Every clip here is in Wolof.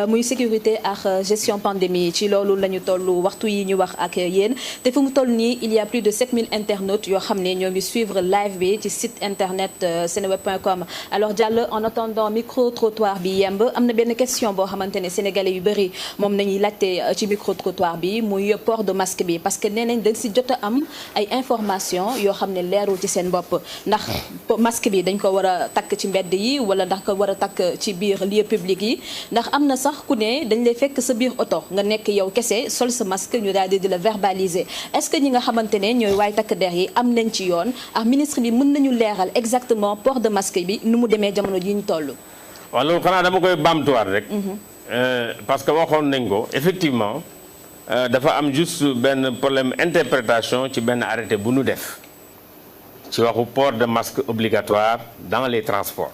muy sécurité ak gestion pandémie ci loolu la ñu toll waxtu yi ñu wax ak yéen te fu mu toll nii il y a plus de 7000 internautes yoo xam ne ñoo ngi suivre live bi ci site internet seneweb.com. alors Diallo en attendant micro trottoir bi yemb am na benn question boo xamante ne sénégalais yu bëri moom nañuy laajte ci micro trottoir bi muy port de masque bi parce que nee nañ dañ si jot a am ay information yoo xam ne leerul ci seen bopp ndax masque bi dañ ko war a takk ci mbedd yi wala ndax ko war a takk ci biir lieu public yi ndax am na sax ku ne dañ lay fekk sa biir oto nga nekk yow kese sol sa masque ñu daal di la verbaliser est-ce que ñi nga xamante ne ñooy waay takk der yi am nañ ci yoon ak ministre bi mën nañu leeral exactement port de masque bi nu mu demee jamono ji ñu toll. waaw loolu xanaa dama koy baamtuwaat rek. parce que waxoon nañ ko effectivement dafa am juste benn problème interprétation ci benn arrêté bu nu def ci waxu port de masque obligatoire dans les transports.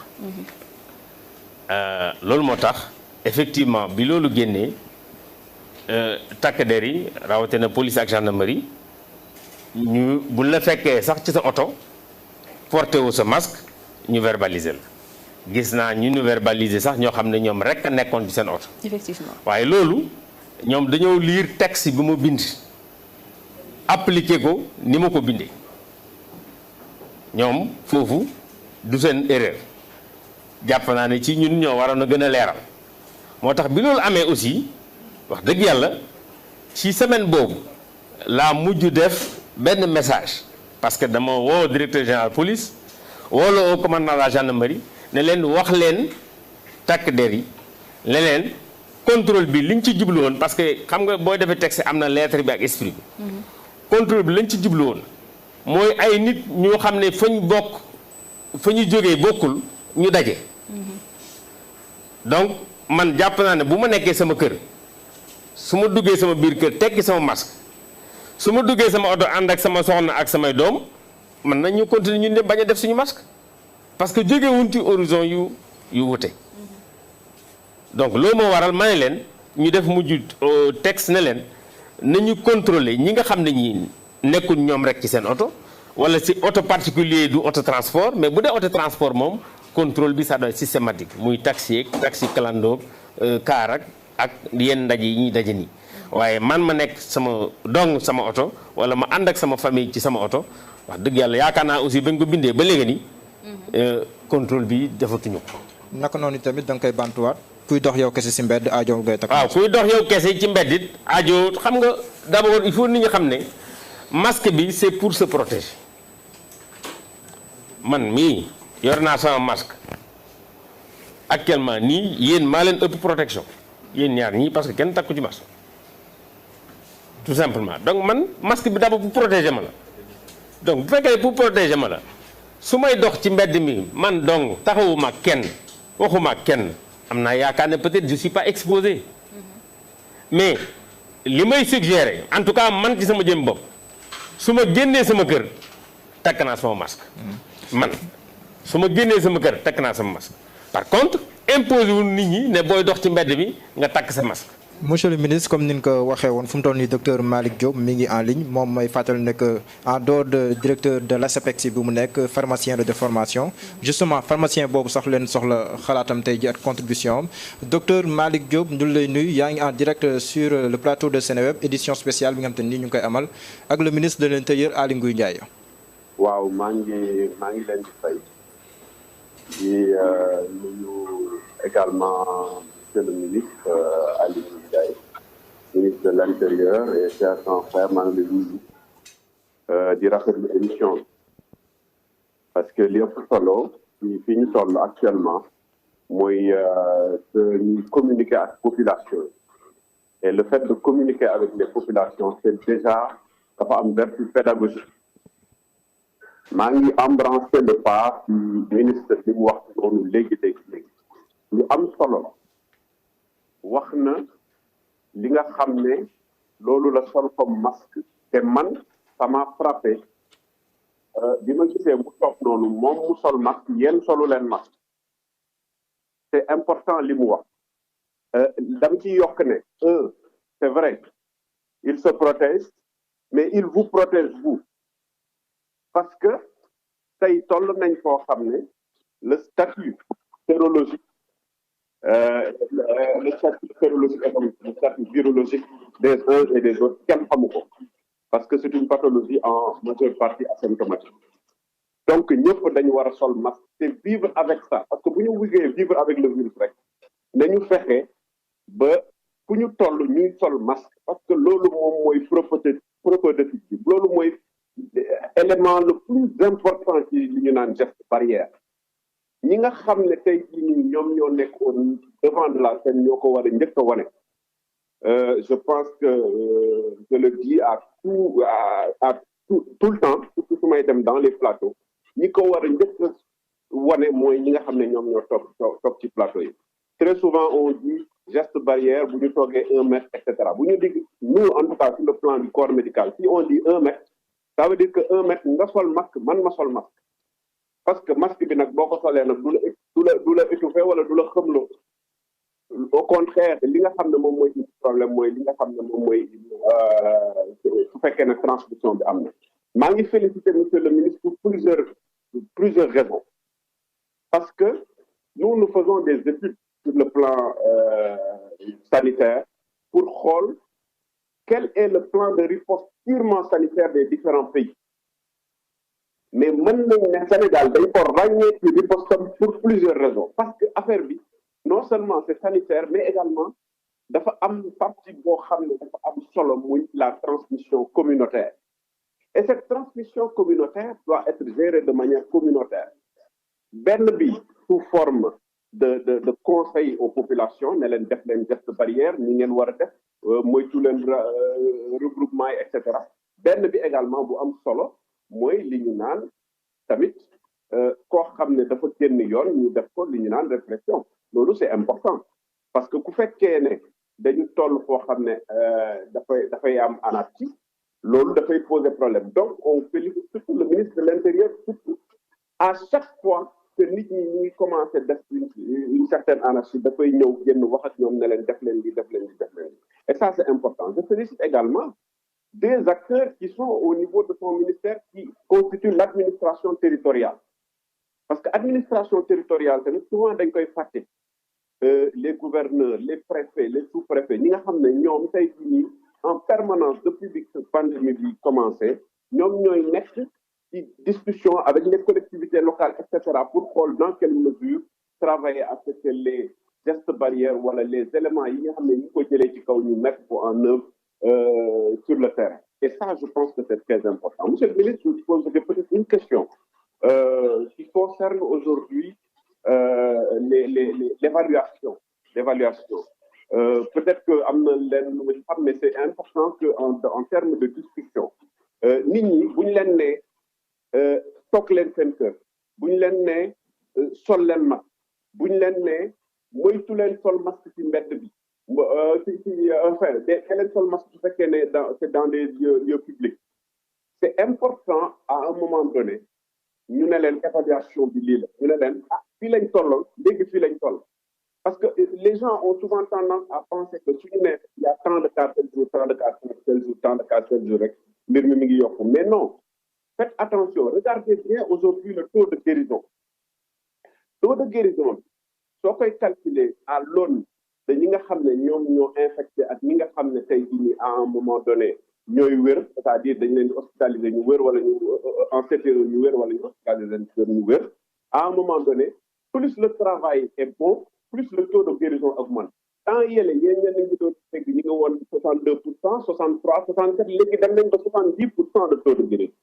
loolu moo tax effectivement bi loolu génnee takk der yi rawatina police ak gendarmerie ñu bu la fekkee sax ci sa oto porté wu sa masque ñu verbaliser la. gis naa ñu verbaliser sax ñoo xam ne ñoom rek a nekkoon ci seen oto. effectivement waaye loolu ñoom dañoo lire texte bi ma bind appliquer ko ni ma ko bindee ñoom foofu du seen erreur jàpp naa ne ci ñun ñoo waroon a gën a leeral moo tax bi loolu amee aussi wax dëgg yàlla ci semaine boobu laa mujj def benn message parce que dama woo directeur général police woo la au commandant de la gendarmerie. ne leen wax leen takk der yi ne leen contrôle bi liñ ci jublu woon parce que xam nga booy defee texte am na lettre bi ak esprit bi. contrôle bi lañ ci jublu woon mooy ay nit ñoo xam ne fa ñu bokk fa ñu jógee bokkul ñu daje. donc man jàpp naa ne bu ma nekkee sama kër su ma duggee sama biir kër tekki sama masque su ma duggee sama oto ànd ak sama soxna ak samay doom man nañ ñu continuer ñun de bañ a def suñu masque. parce que jógewuñ ci horizon yu wute donc loolu moo waral ma ne leen ñu def mujj texte ne leen nañu contrôler ñi nga xam ne ñi nekkul ñoom rek ci seen oto wala ci auto particulier du auto transport mais bu dee auto transport moom contrôle bi ça doit être systématique muy taxi ak taxi clando car ak yenn ndaje yi ñuy daje nii waaye man ma nekk sama oto wala ma ànd ak sama famille ci sama oto wax dëgg yàlla yaakaar naa aussi bañ ko bindee ba léegi nii contrôle bi defatuñu ko. naka noonu tamit da nga koy bantuwaat kuy dox yow kese si mbedd aajo ngay takk. waaw kuy dox yow kese ci mbedd it aajo xam nga d'abord il faut nit ñi xam ne masque bi c'est pour se protéger man mii yor naa sama masque actuellement nii yéen maa leen ëpp protection yéen ñaar ñii parce que kenn takku ci masque tout simplement donc man masque bi d'abord pour protéger ma la donc bu fekkee pour protéger ma la. su may dox ci mbedd mi man dong taxawuma kenn waxuma kenn am naa yaakaar ne peut-être je suis pas exposé mais li may suggérer en tout cas man ci sama jëm bopp su ma génnee sama kër takk naa sama masque man su ma génnee sama kër takk naa sama masque par contre imposé wul nit ñi ne booy dox ci mbedd mi nga takk sa masque. monsieur le ministre comme ni nga ko waxee woon fu mu toll nii docteur Malick Diop mi ngi en ligne moom mooy fàttali ne que en dehors de directeur de l'ASEPEX bi mu nekk pharmacien de formation justement pharmacien boobu sax leen soxla xalaatam tey ji ak contribution am docteur Malick Diop ñu lay nuyu yaa ngi en direct sur le plateau de Seneweb édition spéciale bi nga xam te ni ñu ngi koy amal ak le ministre de l'intérieur Aly Ngouille Ndiaye. waaw maa ngi leen di fay di nuyu également monsieur le ministre Aly Ngouille Ndiaye ministre de l'intérieur et cher confrère maa ngi lay nuyu di rafetlu émission bi parce que li ëpp solo fi ñu toll actuellement mooy que ñu communiquer ak population et le fait de communiquer avec les populations c'est déjà dafa am vertu pédagogique maa ngi embrasser le pas ci ministre bi mu wax noonu léegi lu am solo wax na li nga xam ne loolu la sol comme masque te man ça m'a frappé bi ma gisee mu toog noonu moom mu sol masque yéen solu leen masque c'est important li mu wax dam ci yokk ne c'est vrai il se protège mais il vous protège vous parce que tey toll nañ foo xam ne le statut sérologique le statut sérologique et le statut virologique des uns et des autres kenn xamu ko parce que c'est une pathologie en majeure partie asymptomatique. Donc ñëpp dañu war a sol masque te vivre avec ça parce que bu ñu wugee vivre avec le virus rek nañu fexe ba fu ñu toll ñuy sol masque parce que loolu moom mooy propédeutique bi loolu mooy élément le plus important ci li ñu naan geste barrière ñi nga xam ne tey jii nii ñoom ñoo nekk au devant de la scène ñoo ko war a njëkk a wane je pense que je le dis à tout le temps surtout su may dem dans les plateaux ñi ko war a njëkk a wane mooy ñi nga xam ne ñoom ñoo toog ci plateau yi très souvent on dit geste barrière bu ñu toogee 1 mètre et cetera bu ñu dig nous en tout cas sur le plan du corps médical si on dit 1 mètre ça veut dire que 1 mètre nga sol masque man ma sol masque parce que masque bi nag boo ko solee nag du la étouffé wala du la xëmloo au contraire li nga xam ne moom mooy problème mooy li nga xam ne moom mooy su fekkee ne transmission bi am na maa ngi féliciter monsieur le ministre pour plusieurs raisons parce que nous faisons des études sur le plan sanitaire pour xool quel est le plan de riposte purement sanitaire des différents pays mais mën nañ ne Sénégal dañ ko ràññee ci riposte pour plusieurs raisons parce que affaire bi non seulement c'est sanitaire mais également dafa am partie boo xam ne dafa am solo muy la transmission communautaire et cette transmission communautaire doit être gérée de manière communautaire benn bi sous forme de conseil aux populations ne leen def leen geste barrière ni ngeen war a def moytu leen regroupement yi et cetera benn bi également bu am solo mooy li ñu naan tamit koo xam ne dafa génn yoon ñu def ko li ñu naan répression loolu c'est important parce que ku fekkee ne dañu toll foo xam ne dafay am anarchie loolu dafay poser problème donc on félicite surtout le ministre de l'Intérieur surtout à chaque fois que nit ñi ñu ngi commencer def une certaine anarchie dafay ñëw génn wax ak ñoom ne leen def leen li def leen li def leen li et ça c'est important je félicite également des acteurs qui sont au niveau de son ministère qui constituent l'administration territoriale parce que administration territoriale tamit souvent dañ koy fàtte les gouverneurs les préfets les sous-préfets ñi nga xam ne ñoom tey jii nii en permanence depuis bi pandémie bi commencé ñoom ñooy nekk ci discussion avec les collectivités locales et cetera pour xool dans quelle mesure travailler à ce que les gestes barrières wala les éléments yi nga xam ne ñu ko jëlee ci kaw ñu mettre ko en œuvre sur le terrain et ça je pense que c'est très important monsieur le ministre je vous poserai peut-être une question qui concerne aujourd'hui l'évaluation peut-être que am na leen lu ñu xam mais c'est important que en termes de discussion nit ñi bu ñu leen ne toog leen seen kër bu ñu leen ne sol leen masque bu ñu leen ne moytu leen sol masque ci mbedd bi enfin da leen sol masque su fekkee ne c'est dans des lieux publics c'est important à un moment donné ñu ne leen évaluation bi lii la ñu ne leen fii lañ tolloon léegi fii lañ toll parce que les gens ont souvent tendance à penser que suñu ne il y a tant de cas tel jour tant de cas tel jour tant de cas tel jour rek mbir mi ngi yokku mais non faites attention regardez bien aujourd'hui le taux de guérison bi soo koy calculer à l'aune de ñi nga xam ne ñoom ñoo infecté ak ñi nga xam ne tey jii nii à un moment donné ñooy wér c'est-à-dire dañ leen di hospitaliser ñu wér wala ñu en CTE ñu wér wala ñu hospitaliser ñu wér à un moment donné plus le travail est bon plus le taux de guérison augmente temps yële yéen ñenn ñi doon fekk ñi nga woon 62%, 63, 67 léegi dem nañ ba 70% de taux de guérison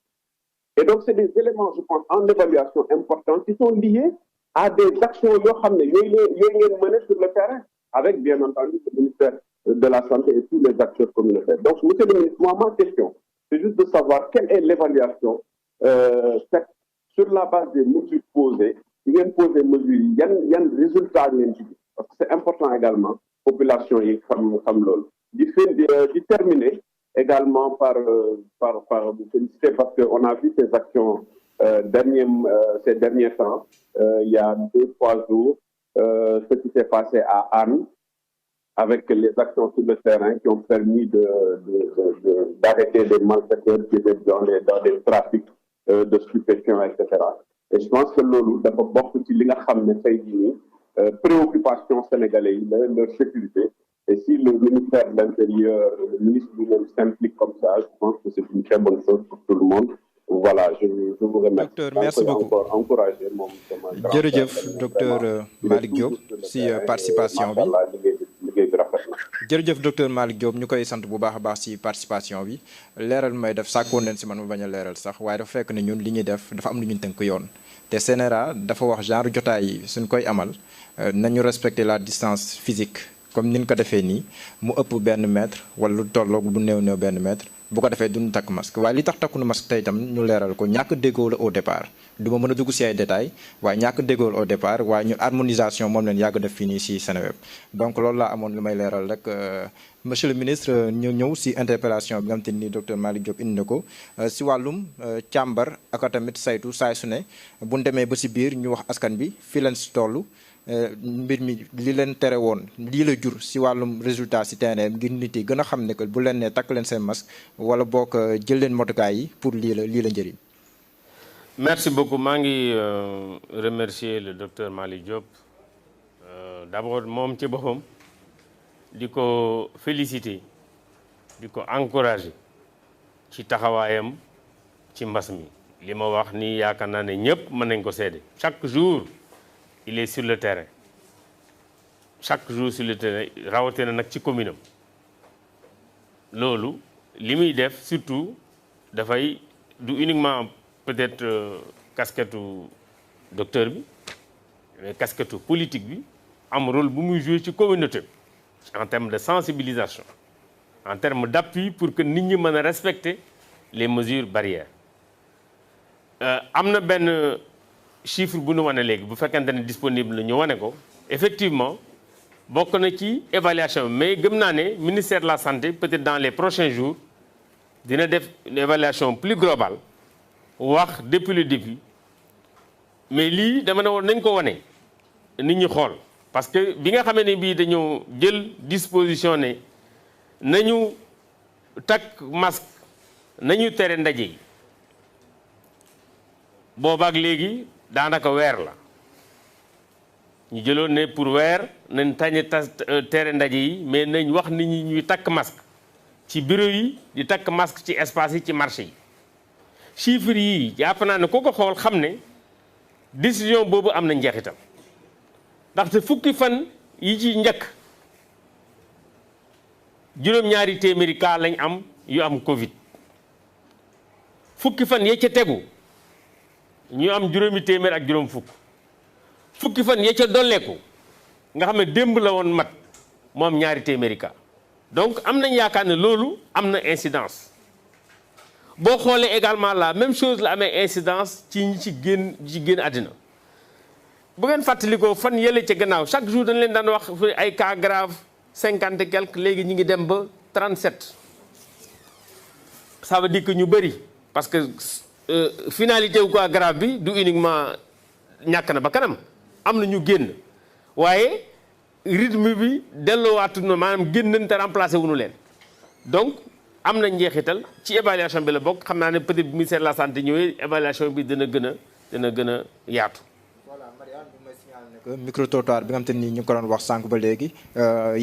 et donc c'est des éléments je pense en évaluation importants qui sont liés à des actions yoo xam ne yooyu ngeen mener sur le terrain avec bien entendu le ministère de la Santé et tous les acteurs communautaires. Donc, monsieur le ministre, ma question, c'est juste de savoir quelle est l'évaluation faite sur la base des mesures posées, bien poser mesures, il y a un résultat, parce que c'est important également, population et comme l'ol. D'y terminer également par vous féliciter parce qu'on a vu ces actions ces derniers temps, il y a 2-3 jours, ce qui s'est passé à Anne, avec les actions sur le terrain qui ont permis d'arrêter des malfaiteurs qui étaient dans des trafics de stupéfiants, etc. Et je pense que loolu dafa bokk ci li nga xam ne tey jii nii préoccupation sénégalais yi la leur sécurité. Et si le ministère de l'Intérieur, le ministre lui-même s'implique comme ça, je pense que c'est une très bonne chose pour tout le monde. Voilà, je vous remercie. Docteur, merci beaucoup. Encore encourager mon jërëjëf docteur Malick Diop si participation bi. jërëjëf docteur Malick Diop ñu koy sant bu baax a baax si participation bi leeral may def sàkkoon leen si man ma bañ a leeral sax waaye dafa fekk ne ñun li ñuy def dafa am lu ñu tënk yoon te CNRA dafa wax genre jotaay yi suñ koy amal nañu respecter la distance physique comme ni ñu ko defee nii mu ëpp benn mètre wala lu tolloog lu néew benn mètre bu ko defee duñu takk masque waaye li tax takkunu masque tey itam ñu leeral ko ñàkk déggoo la au départ du ma mën a dugg si ay détails waaye ñàkk déggoo la au départ waaye ñun harmonisation moom leen yàgg def fii nii si Seneweb donc loolu laa amoon li may leeral rek monsieur le ministre ñu ñëw si interpellation bi nga xam te ni docteur Malick Diop indi na ko si wàllum càmbar ak tamit saytu saay su ne bu ñu demee ba si biir ñu wax askan bi fii leen si toll mbir mi li leen tere woon lii la jur si wàllum résultat si terrain ngir nit yi gën a xam ne que bu leen ne takk leen seen masque wala boog jël leen motukaay yi pour lii la njëriñ. merci beaucoup maa ngi remercier le docteur Malick Diop d'abord moom ci boppam di ko féliciter di ko encourager ci taxawaayam ci mbas mi li ma wax ni yaakaar naa ne ñëpp mën nañ ko seede chaque jour. il est sur le terrain chaque jour sur le terrain rawatina nag ci commune am loolu li muy def surtout dafay du uniquement peut-être casquette docteur bi mais casquette politique bi am rôle bu muy jouer ci communauté bi en termes de sensibilisation en termes d'appui pour que nit ñi mën a respecter les mesures barrières am na benn chiffre bu nu wane léegi bu fekkente ne disponible na ñu wane ko effectivement bokk na ci évaluation mais gëm naa ne ministère de la santé peut-être dans les prochains jours dina def une évaluation plus globale wax depuis le début mais lii dama ne woon nañ ko wane nit ñi xool parce que bi nga xamee ne bii dañoo jël disposition ne nañu takk masque nañu tere ndaje yi boobaak léegi daanaka weer la ñu jëloon ne pour weer nañ tañ tere ndaje yi mais nañ wax nit ñi ñuy takk masque ci bureau yi di takk masque ci espace yi ci marché yi chiffres yi jàpp naa ne ko ko xool xam ne décision boobu am na njeexital ndaxte fukki fan yi ci njëkk juróom-ñaari téeméeri cas lañ am yu am Covid fukki fan ya ca tegu ñu am juróomi téeméer ak juróom fukki fan ya ca dolleeku nga xam ne démb la woon mat moom ñaari téeméeri cas donc am nañ yaakaar ne loolu am na incidence boo xoolee également la même chose la amee incidence ci ñi ci génn àddina bu ngeen fàttalikoo fan yële ca gannaaw chaque jour dañ leen daan wax ay cas grave 50 et quelques léegi ñu ngi dem ba 37 ça veut dire que ñu bëri parce que finalité wu quoi grave bi du uniquement ñàkk na ba kanam am na ñu génn waaye rythme bi delloowaatu na maanaam génn nañ te remplacé wuñu leen donc am na njeexital ci évaluation bi la bokk xam naa ne peut-être ministère de la santé ñëwee évaluation bi dina gën a yaatu. voilà Mariane bu may signaler ne que micro trottoir bi nga xam te ni ñu ngi ko doon wax sànq ba léegi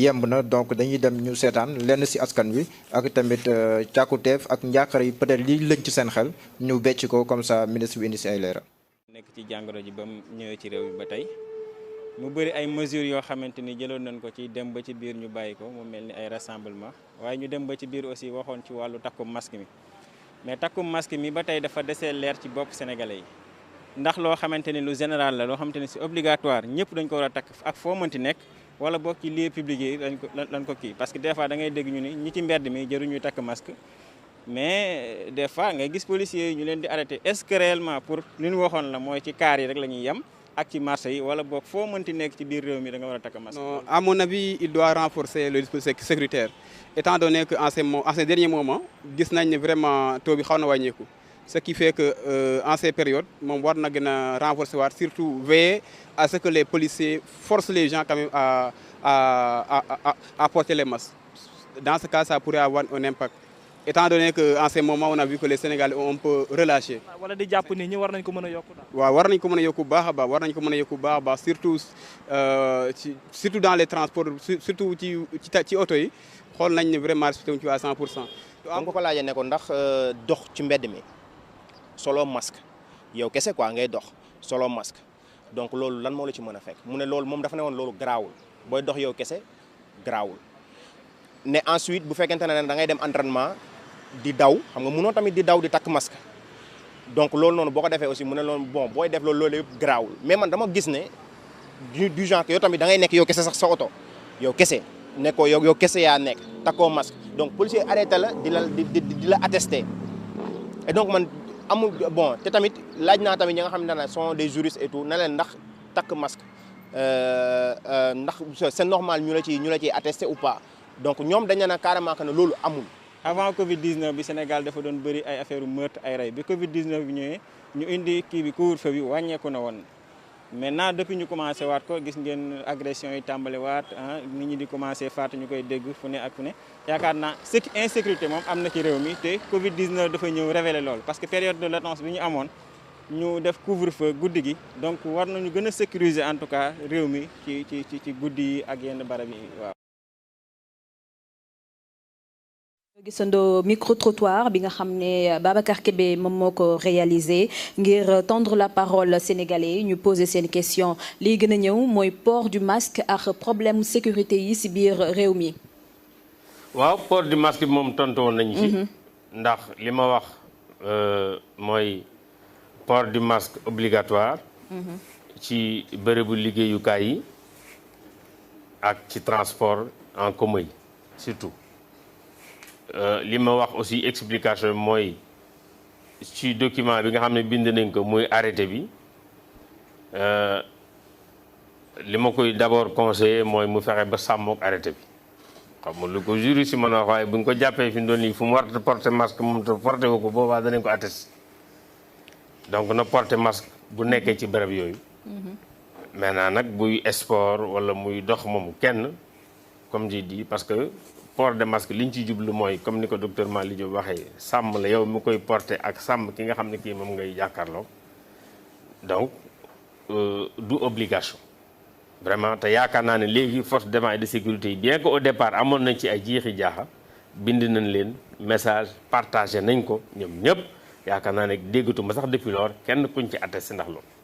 yemb na donc dañuy dem ñu seetaan lenn si askan wi ak tamit càkkuteef ak njàqare yi peut-être lii lëñ ci seen xel ñu becc ko comme ça ministre bi indi si ay leeral. nekk ci jàngoro ji ba mu ñëwee ci réew mi ba tey mu bëri ay mesures yoo xamante ni jëloon nañ ko ci dem ba ci biir ñu bàyyi ko mu mel ni ay rassemblement waaye ñu dem ba ci biir aussi waxoon ci wàllu takkum masque mi mais takkum masque mi ba tey dafa desee leer ci bopp sénégalais yi ndax loo xamante ni lu général la loo xamante ni c'est obligatoire ñëpp dañ ko war a takk ak foo mënti nekk wala boog ci lieu public yi lañ ko kii parce que des fois da ngay dégg ñu ni ñi ci mbedd mi jëruñuy takk masque mais des fois ngay gis policiers yi ñu leen di arrêté est-ce que réellement pour li ñu waxoon la mooy ci car yi rek la ñuy yem ak ci marché yi wala boog foo mënti nekk ci biir réew mi da nga war a takk masque. Non, à mon avis il doit renforcer le dispositif sécuritaire étant donné que en ces derniers moments gis nañ ne vraiment taux bi xaw na wàññeeku ce qui fait que en ces périodes moom war na gën a renforcer waat surtout veiller à ce que les policiers forcent les gens quand même à porter les masques. Dans ce cas ça pourrait avoir un impact étant donné que en ces moments on a vu que les Sénégalais ont un peu relâché. wala di jàpp ni ñi war nañ ko mën a yokk daal. waaw war nañ ko mën a yokku bu baax a baax war nañ ko mën a yokku bu baax a baax surtout dans les transports surtout ci oto yi xool nañ ne vraiment respecté wuñ ci à 100%. am nga ko laajee ne ko ndax dox ci mbedd mi solo masque yow kese quoi ngay dox solo masque donc loolu lan moo la ci mën a fekk mu ne loolu moom dafa ne woon loolu garaawul booy dox yow kese garaawul ne ensuite bu fekkente ne da ngay dem entraînement di daw xam nga munoo tamit di daw di takk masque donc loolu noonu boo ko defee aussi mu ne loolu bon booy def loolu yëpp garaawul mais man dama gis ne du genre que yow tamit da ngay nekk yow kese sax sa oto yow kese nekkoo yow kese yaa nekk takkoo masque donc policier arrêté la di la attesté et donc man amul bon te tamit laaj naa tamit ñi nga xam ne sont des juristes et tout na leen ndax takk masque ndax c'est normal ñu la ciy attesté ou pas donc ñoom dañ ne carrément que ne loolu amul. avant Covid 19 bi Sénégal dafa doon bëri ay affaire meurtre ay rey bi Covid 19 bi ñëwee ñu indi kii bi couvre-feu bi wàññeeku na woon maintenant depuis ñu commencé waat ko gis ngeen agression yi tàmbale waat nit ñi di commencé faatu ñu koy dégg fu ne ak fu ne yaakaar naa insécurité moom am na ci réew mi te Covid 19 dafa ñëw révéler loolu parce que période de latence bi ñu amoon ñu def couvre-feu guddi gi donc war nañu gën a sécuriser en tout cas réew mi ci guddi yi ak yenn barab yi waaw. gisandoo micro-trottoir bi nga xam ne Babacar Kébé moom moo ko réalisé ngir tendre la parole sénégalais yi ñu poser seen question lii gën a ñëw mooy port du masque ak problème sécurité yi ci biir réew mi. waaw port du masque bi moom tontu woon nañu ci. ndax li ma wax mooy port du masque obligatoire. ci bërëbu liggéeyukaay yi ak ci transport en commun yi surtout. li ma wax aussi explication mooy ci document bi nga xam ne bind nañ ko muy arrêté bi li ma koy d'abord conseillé mooy mu fexe ba sàmmook arrêté bi xam nga lu ko juri si mën a wax waaye bu ñu ko jàppee fi mu doon nii fu mu war a porter masque moom te porté ko boobaa danañ ko attesté donc na porter masque bu nekkee ci barab yooyu. maintenant nag buy sport wala muy dox moomu kenn comme j'ai dit parce que. port de masque li ñu ciy jublu mooy comme ni ko docteur Malick Diop waxee sàmm la yow mi koy porter ak sàmm ki nga xam ne kii moom ngay jàkkaarloo donc du obligation vraiment te yaakaar naa ne léegi force de défense et de sécurité yi bien que au départ amoon nañ ci ay jiixi jaaxa bind nañ leen message partagé nañ ko ñoom ñëpp yaakaar naa ne déggatuma sax depuis lors kenn kuñ ci attesté ndax loolu